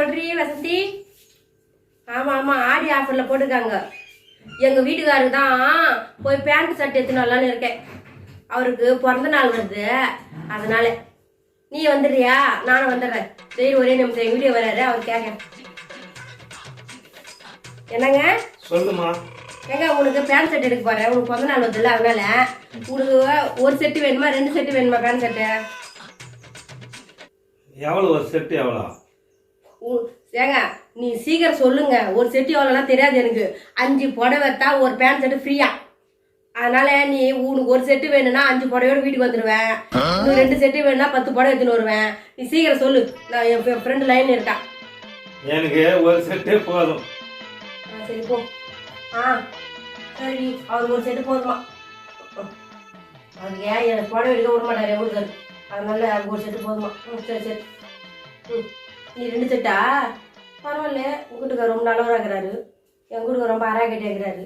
சொல்றீ வசந்தி? ஆமா ஆமா, ஆடி ஆஃபர்ல போட்டுருக்காங்க. எங்க வீட்டுக்காரருக்கு தான் போய் பேண்ட் ஷர்ட் எடுத்துன்னு வரலான்னு இருக்கேன். அவருக்கு பிறந்த நாள் வருது, அதனால. நீ வந்துடுறியா? நானும் வந்துடுறேன். சரி, ஒரே நிமிஷம், எங்க வீடியோ வராரு, அவர் கேட்க. என்னங்க சொல்லுமா? ஏங்க, உனக்கு பேண்ட் ஷர்ட் எடுக்க போறேன். உனக்கு பிறந்த நாள் வருதுல்ல, அதனால உனக்கு ஒரு செட்டு வேணுமா 2 செட்டு வேணுமா பேண்ட் ஷர்ட்டு? எவ்வளோ ஒரு செட்டு? எவ்வளோ? ஏங்க நீ சீக்கிரம் சொல்லுங்க. ஒரு செட்டு எவ்வளோலாம் தெரியாது எனக்கு. 5 புடவை எடுத்தா ஒரு பேண்ட் ஷர்ட் ஃப்ரீயா. அதனால நீ உனக்கு ஒரு செட்டு வேணும்னா 5 புடவையோட வீட்டுக்கு வந்துடுவேன். இன்னும் 2 செட்டு வேணும்னா 10 புடவை எடுத்துன்னு வருவேன். நீ சீக்கிரம் சொல்லு. நான் என் ஃப்ரெண்டு லைன் இருக்கா. எனக்கு ஒரு செட்டே போதும். சரி போ. சரி, அவர் ஒரு செட்டு போதுமா? அவருக்கு ஏன் எனக்கு புடவை எடுக்க விட மாட்டார் எங்களுக்கு. அதனால அவருக்கு ஒரு செட்டு போதுமா? சரி சரி. நீ 2 செட்டா? பரவாயில்ல. உங்ககிட்ட ரொம்ப நல்லவராக இருக்கிறாரு. என் வீட்டுக்கு ரொம்ப அராகட்டி இருக்கிறாரு.